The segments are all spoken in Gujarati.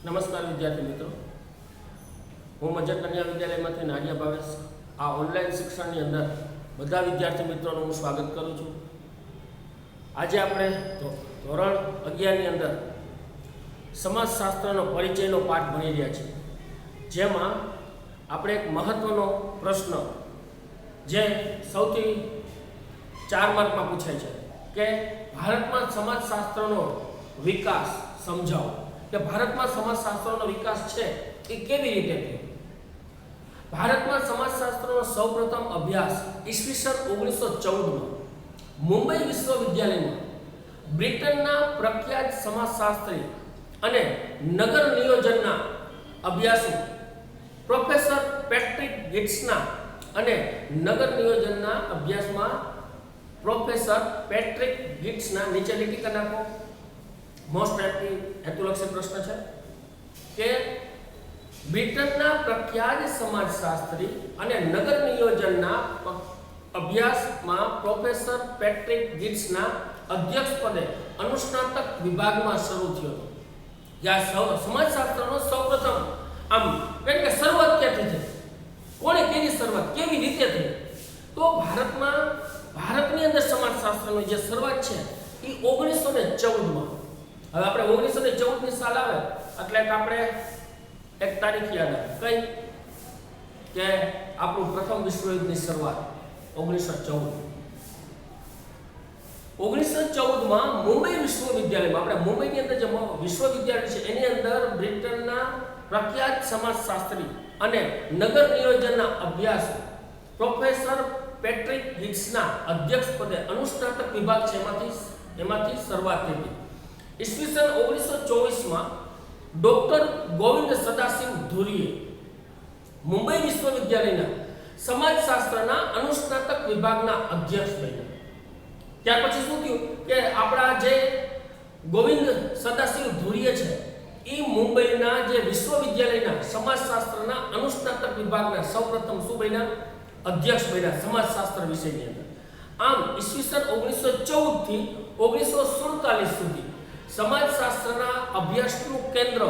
નમસ્કાર વિદ્યાર્થી મિત્રો, હું મજર કન્યા વિદ્યાલયમાંથી નાડિયા ભાવેશ આ ઓનલાઈન શિક્ષણની અંદર બધા વિદ્યાર્થી મિત્રોનું હું સ્વાગત કરું છું. આજે આપણે ધોરણ 11ની અંદર સમાજશાસ્ત્રનો પરિચયનો પાઠ ભણી રહ્યા છીએ, જેમાં આપણે એક મહત્વનો પ્રશ્ન જે સૌથી 4 માર્કમાં પૂછાય છે કે ભારતમાં સમાજશાસ્ત્રનો વિકાસ સમજાવો. કે ભારતમાં સમાજશાસ્ત્રનો વિકાસ છે એ કેવી રીતે થયો. ભારતમાં સમાજશાસ્ત્રનો સૌપ્રથમ અભ્યાસ ઈસવીસન 1914માં મુંબઈ વિશ્વવિદ્યાલયમાં બ્રિટનના પ્રખ્યાત સમાજશાસ્ત્રી અને નગર નિયોજનના અભ્યાસુ પ્રોફેસર પેટ્રિક ગિટ્સના અને નગર નિયોજનના અભ્યાસમાં પ્રોફેસર પેટ્રિક ગિટ્સના નીચે લીટી કરી નાખો. મોસ્ટ હેતુલક્ષી પ્રશ્ન છે કે બ્રિટનના પ્રખ્યાત સમાજશાસ્ત્રી અને નગર નિયોજનના અભ્યાસમાં પ્રોફેસર પેટ્રિક ગિટ્સના અધ્યક્ષપદે અનુસ્નાતક વિભાગમાં શરૂ થયો હતો. જ્યાં સમાજશાસ્ત્રનો સૌપ્રથમ આમ કે શરૂઆત ક્યાંથી થઈ, કોણે કેવી શરૂઆત કેવી રીતે થઈ, તો ભારતની અંદર સમાજશાસ્ત્રની જે શરૂઆત છે એ 1914માં. હવે આપણે 1914ની સાલ આવે એટલે આપણે એક તારીખ યાદ આવે, કઈ કે આપણું પ્રથમ વિશ્વયુદ્ધની શરૂઆત 1914માં મુંબઈ વિશ્વવિદ્યાલયમાં, આપણે મુંબઈની અંદર જે વિશ્વવિદ્યાલય છે એની અંદર બ્રિટનના પ્રખ્યાત સમાજશાસ્ત્રી અને નગર નિયોજનના અભ્યાસ પ્રોફેસર પેટ્રિક ગિટ્સના અધ્યક્ષપદે અનુસ્નાતક વિભાગ છે એમાંથી શરૂઆત થઈ હતી. ઈસવીસન 1924માં ડોક્ટર ગોવિંદ સદાશિવ ધુરીએ મુંબઈ વિશ્વવિદ્યાલયના સમાજશાસ્ત્રના અનુસ્નાતક વિભાગના અધ્યક્ષ બન્યા. ત્યાર પછી શું થયું કે આપણા જે ગોવિંદ સદાશિવ ધુરીએ છે એ મુંબઈના જે વિશ્વવિદ્યાલયના સમાજશાસ્ત્રના અનુસ્નાતક વિભાગના સૌપ્રથમ શું બન્યા? અધ્યક્ષ બન્યા સમાજશાસ્ત્ર વિષયની અંદર. આમ ઈસવીસન 1914 થી 1947 સુધી સમાજશાસ્ત્રના અભ્યાસનું કેન્દ્ર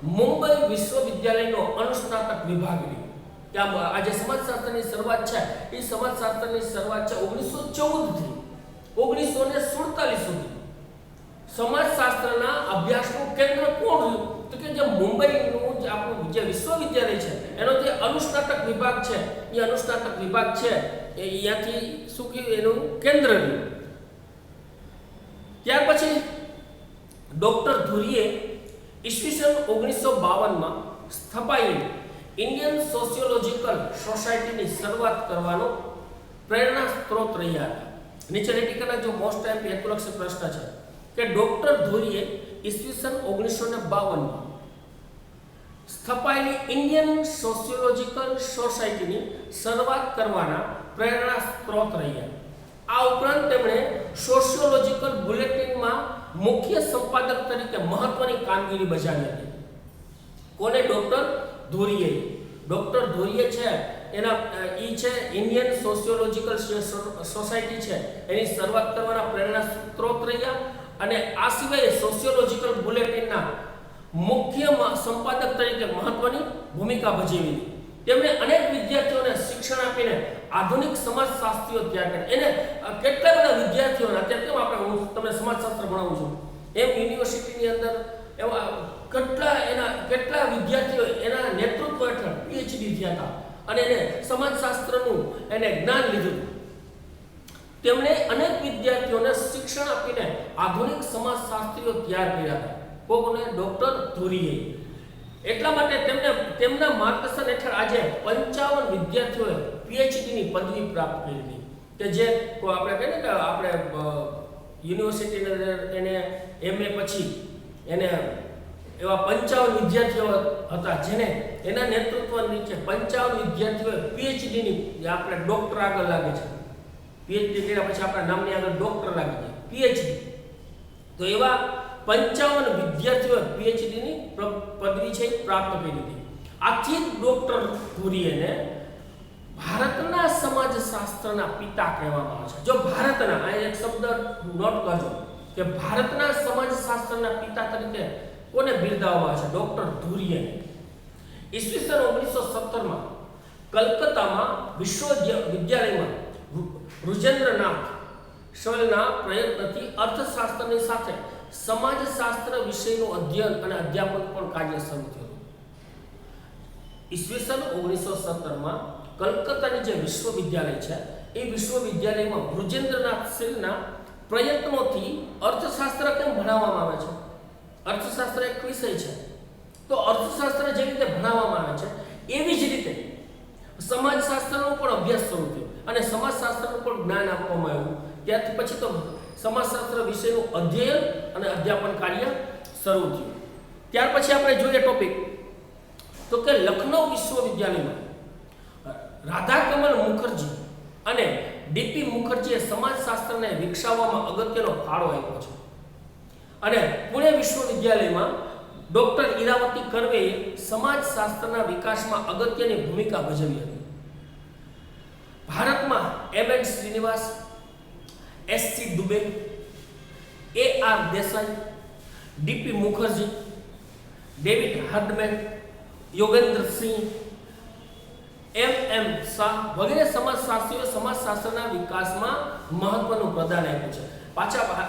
મુંબઈ વિશ્વવિદ્યાલયનો અનુસ્નાતક વિભાગ રહ્યો. ત્યાં આ જે સમાજશાસ્ત્રની શરૂઆત છે એ સમાજશાસ્ત્રની શરૂઆત છે 1914 થી 1947 સુધી. સમાજશાસ્ત્રના અભ્યાસનું કેન્દ્ર કોણ રહ્યું? તો કે જે મુંબઈનું જે આપણું જે વિશ્વવિદ્યાલય છે એનો જે અનુસ્નાતક વિભાગ છે એ અનુસ્નાતક વિભાગ છે એ અહીંયાથી શું કહેવાય એનું કેન્દ્ર રહ્યું. ત્યાર પછી ડોક્ટર ધુરીએ ઈસવીસન 1952માં સ્થપાયેલી ઇન્ડિયન સોશિયોલોજીકલ સોસાયટીની શરૂઆત કરવાનો પ્રેરણા સ્ત્રોત રહ્યા હતા. નીચે લેખિકાના જો મોસ્ટ હેતુલક્ષી પ્રશ્ન છે કે ડોક્ટર ધુરીએ ઈસવીસન 1952માં સ્થપાયેલી ઇન્ડિયન સોશિયોલોજીકલ સોસાયટીની શરૂઆત કરવાના પ્રેરણા સ્ત્રોત રહ્યા. આ ઉપરાંત તેમણે સોશિયોલોજીકલ બુલેટિનમાં મુખ્ય સંપાદક તરીકે મહત્વની કામગીરી બજાવી હતી. કોને? ડોક્ટર ધુરીએ. ડોક્ટર ધુરીએ છે એના છે ઇન્ડિયન સોશિયોલોજીકલ સોસાયટી છે એની શરૂઆત કરવાના પ્રેરણા સ્ત્રોત રહ્યા અને આ સિવાય સોશિયોલોજીકલ બુલેટિનના મુખ્ય સંપાદક તરીકે મહત્વની ભૂમિકા ભજવી. તેમણે અનેક વિદ્યાર્થીઓને શિક્ષણ આપીને આધુનિક સમાજશાસ્ત્રીઓ તૈયાર કર્યા. એને કેટલા બધા વિદ્યાર્થીઓને અત્યારે કેમ આપણે હું તમને સમાજશાસ્ત્ર ભણાવું છું એમ યુનિવર્સિટીની અંદર એવા કેટલા વિદ્યાર્થીઓ એના નેતૃત્વ હેઠળ પીએચડી થયા હતા અને એને સમાજશાસ્ત્રનું એને જ્ઞાન લીધું. તેમણે અનેક વિદ્યાર્થીઓને શિક્ષણ આપીને આધુનિક સમાજશાસ્ત્રીઓ તૈયાર કર્યા હતા. કોને? ડોક્ટર ધુરીએ. એટલા માટે તેમના માર્ગદર્શન હેઠળ આજે 55 વિદ્યાર્થીઓએ પીએચડીની પદવી પ્રાપ્ત કરી હતી. કે જે આપણે કહીએ ને કે આપણે યુનિવર્સિટીની અંદર એને એમએ પછી એને એવા 55 વિદ્યાર્થીઓ હતા જેને એના નેતૃત્વ નીચે 55 વિદ્યાર્થીઓએ પીએચડીની આપણે ડોક્ટર આગળ લાગે છે. પીએચડી કર્યા પછી આપણા નામની આગળ ડોક્ટર લાગી જાય પીએચડી. તો એવા 55 વિદ્યાર્થીઓએ પીએચડીની પદવી છે પ્રાપ્ત કરી હતી. આથી ડોક્ટર ધુરીએને ભારતના સમાજશાસ્ત્રના પિતા કહેવામાં આવે છે. જો ભારતના આ એક શબ્દ નોટ કરજો કે ભારતના સમાજશાસ્ત્રના પિતા તરીકે કોને બિરદાવવામાં આવે છે? ડોક્ટર ધુરિયન. ઈસવીસન 1917 માં કલકત્તામાં વિશ્વવિદ્યાલયમાં રુજેન્દ્રનાથ શોલના પ્રયત્નથી અર્થશાસ્ત્રની સાથે સમાજશાસ્ત્ર વિષયનું અધ્યયન અને અધ્યાપન પણ કાર્ય શરૂ થયું. ઈસવીસન 1917 માં કલકત્તાની જે વિશ્વવિદ્યાલય છે એ વિશ્વવિદ્યાલયમાં રુજેન્દ્રનાથ શેલના પ્રયત્નોથી અર્થશાસ્ત્ર કેમ ભણાવવામાં આવે છે? અર્થશાસ્ત્ર એક વિષય છે, તો અર્થશાસ્ત્ર જે રીતે ભણાવવામાં આવે છે એવી જ રીતે સમાજશાસ્ત્રનો પણ અભ્યાસ શરૂ થયો અને સમાજશાસ્ત્રનું પણ જ્ઞાન આપવામાં આવ્યું. ત્યારથી પછી તો સમાજશાસ્ત્ર વિષયનું અધ્યયન અને અધ્યાપન કાર્ય શરૂ થયું. ત્યાર પછી આપણે જોઈએ ટોપિક તો કે લખનઉ વિશ્વવિદ્યાલયમાં રાધાકમલ મુખર્જી અને ડીપી મુખર્જીએ સમાજશાસ્ત્રને વિકસાવવામાં અગત્યનો ફાળો આપ્યો છે. અને પુણે વિશ્વવિદ્યાલયમાં ડોક્ટર ઈરાવતી કર્વેએ સમાજશાસ્ત્રના વિકાસમાં અગત્યની ભૂમિકા ભજવી હતી. ભારતમાં એમ.એન. શ્રીનિવાસ, એસ.સી. દુબે, એ.આર. દેસાઈ, ડીપી મુખર્જી, ડેવિડ હાર્ડમેન, યોગેન્દ્ર સિંહ, એમ.એમ. શાહ વગેરે સમાજશાસ્ત્રીઓ સમાજશાસ્ત્રના વિકાસમાં મહત્વનું પ્રદાન આપ્યું છે. પાછા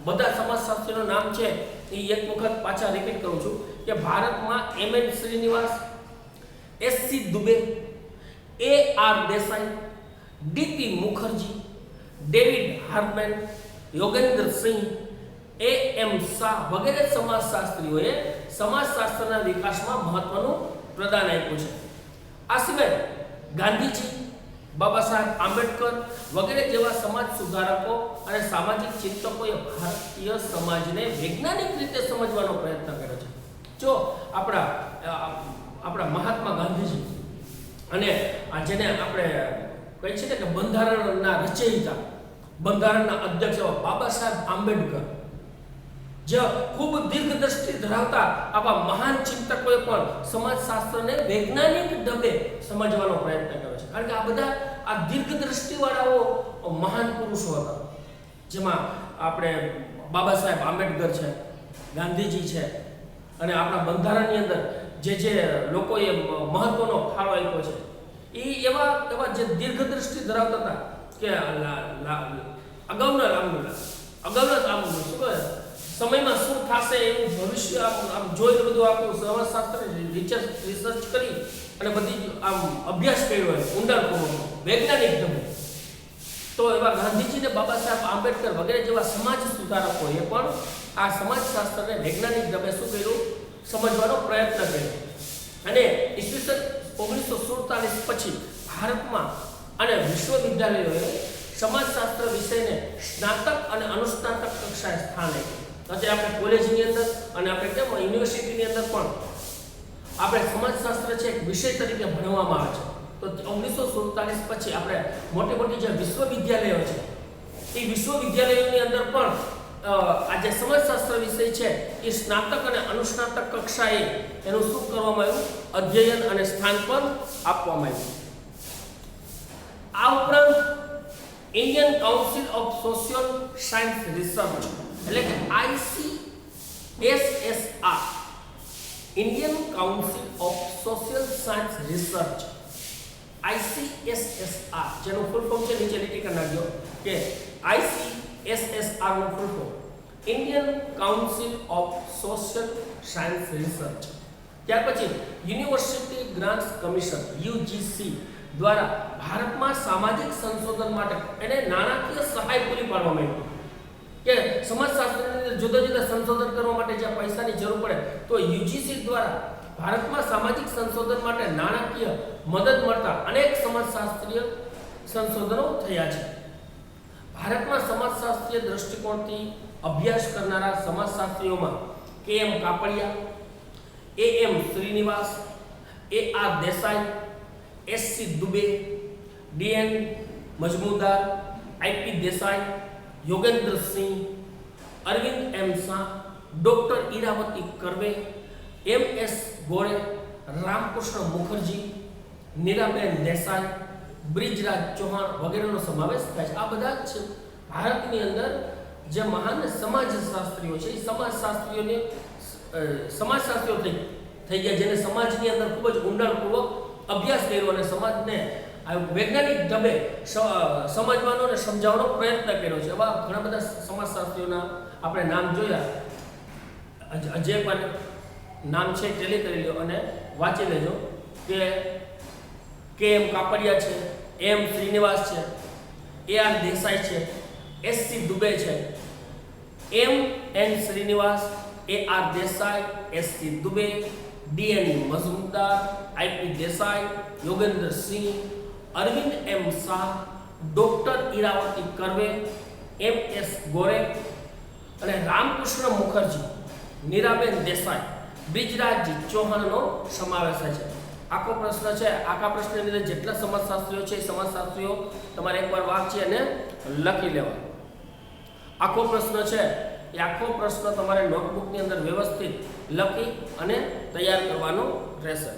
બધા સમાજશાસ્ત્રીઓનું નામ છે એ એક વખત પાછા રિપીટ કરું છું કે ભારતમાં એમ.એન. શ્રીનિવાસ, એસ.સી. દુબે, એ.આર. દેસાઈ, ડીપી મુખર્જી, ડેવિડ હાર્ડમેન, યોગેન્દ્ર સિંહ, એ.એમ. શાહ વગેરે સમાજશાસ્ત્રીઓએ સમાજશાસ્ત્રના વિકાસમાં મહત્વનું પ્રદાન આપ્યું છે. આ સિવાય ગાંધીજી, બાબા સાહેબ આંબેડકર વગેરે જેવા સમાજ સુધારકો અને સામાજિક ચિંતકોએ ભારતીય સમાજને વૈજ્ઞાનિક રીતે સમજવાનો પ્રયત્ન કર્યો છે. જો આપણા મહાત્મા ગાંધીજી અને જેને આપણે કહી છે કે બંધારણના રચયિતા, બંધારણના અધ્યક્ષ એવા બાબા સાહેબ આંબેડકર, જે ખૂબ દીર્ઘદ્રષ્ટિ ધરાવતા આવા મહાન ચિંતકોએ પણ સમાજશાસ્ત્રને વૈજ્ઞાનિક ઢબે સમજવાનો પ્રયત્ન કર્યો છે. કારણ કે આ બધા આ દીર્ઘદ્રષ્ટિવાળાઓ મહાન પુરુષો હતા, જેમાં આપણે બાબા સાહેબ આંબેડકર છે, ગાંધીજી છે, અને આપણા બંધારણની અંદર જે લોકોએ મહત્વનો ફાળો આપ્યો છે એ એવા જે દીર્ઘદ્રષ્ટિ ધરાવતા હતા કે અગાઉના સમયમાં શું થશે એવું ભવિષ્ય આમ જોઈને બધું આપણું સમાજશાસ્ત્ર રિસર્ચ કરી અને બધી આમ અભ્યાસ કર્યો હોય ઊંડાણપૂર્વક વૈજ્ઞાનિક ઢબે. તો એવા ગાંધીજી ને બાબા સાહેબ આંબેડકર વગેરે જેવા સમાજ સુધારકોએ પણ આ સમાજશાસ્ત્રને વૈજ્ઞાનિક ઢબે શું કર્યું? સમજવાનો પ્રયત્ન કર્યો. અને ઈસવીસન 1947 પછી ભારતમાં અને વિશ્વવિદ્યાલયોએ સમાજશાસ્ત્ર વિષયને સ્નાતક અને અનુસ્નાતક કક્ષાએ સ્થાન આપ્યું. અત્યારે આપણે કોલેજની અંદર અને આપણે કેમ યુનિવર્સિટીની અંદર પણ આપણે સમાજશાસ્ત્ર છે એક વિષય તરીકે ભણવામાં આવે છે. તો 1947 પછી આપણે મોટી જે વિશ્વવિદ્યાલયો છે એ વિશ્વવિદ્યાલયોની અંદર પણ આ જે સમાજશાસ્ત્ર વિષય છે એ સ્નાતક અને અનુસ્નાતક કક્ષાએ એનું શું કરવામાં આવ્યું? અધ્યયન અને સ્થાન પણ આપવામાં આવ્યું. આ ઉપરાંત Indian council of social science research એટલે કે ICSSR, Indian council of social science research, ICSSR જેનું ફૂલ ફોર્મ છે નીચે લીટી કરી નાખજો કે ICSSR નું full form Indian council of social science research. ત્યાર પછી યુનિવર્સિટી ગ્રાન્ટ્સ કમિશન UGC દ્વારા ભારતમાં સામાજિક સંશોધન માટે એને નાણાકીય સહાય પૂરી પાડવામાં આવી કે સમાજશાસ્ત્રની અંદર જુદા જુદા સંશોધન કરવા માટે જ્યાં પૈસાની જરૂર પડે તો UGC દ્વારા ભારતમાં સામાજિક સંશોધન માટે નાણાકીય મદદ મળતા અનેક સમાજશાસ્ત્રીય સંશોધનો થયા છે. ભારતમાં સમાજશાસ્ત્રીય દ્રષ્ટિકોણથી અભ્યાસ કરનારા સમાજશાસ્ત્રીઓમાં KM Kapadia, AM Srinivas, AR Desai, SC Dube, DN Majumdar, IP Desai, Yogendra Singh, Arvind M Shah, doctor Iravati Karve, MS Gole, Ramkrishna Mukherjee, Neeraben Desai, Brijraj Chauhan વગેરેનો સમાવેશ થાય છે. આ બધા જ ભારતની અંદર જે મહાન સમાજશાસ્ત્રીઓ છે એ સમાજશાસ્ત્રીઓને સમાજશાસ્ત્રીઓ થઈ ગયા, જેને સમાજની અંદર ખૂબ જ ઊંડાણપૂર્વક અભ્યાસ કર્યો અને સમાજને આ વૈજ્ઞાનિક ઢબે સમજવાનો અને સમજાવવાનો પ્રયત્ન કર્યો છે. એવા ઘણા બધા સમાજશાસ્ત્રીઓના આપણે નામ જોયા. જે પણ નામ છે ટેલી કરી લો અને વાંચી લેજો કે એમ કાપડિયા છે, એમ શ્રીનિવાસ છે, AR દેસાઈ છે, SC દુબે છે. M Srinivas, AR Desai, SC Dube, DN Majumdar, IP Desai, Yogendra Singh, Arvind M Shah, doctor Iravati Karve, MS Gore અને રામકૃષ્ણ મુખર્જી, નીરાબેન દેસાઈ, બ્રિજરાજજી ચૌહાણનો સમાવેશ થાય છે. આખો પ્રશ્ન છે. આખા પ્રશ્નની અંદર જેટલા સમાજશાસ્ત્રીઓ છે એ સમાજશાસ્ત્રીઓ તમારે એકવાર વાંચી અને લખી લેવા. આખો પ્રશ્ન છે એ આખો પ્રશ્ન તમારે નોટબુકની અંદર વ્યવસ્થિત લખી અને તૈયાર કરવાનો રહેશે.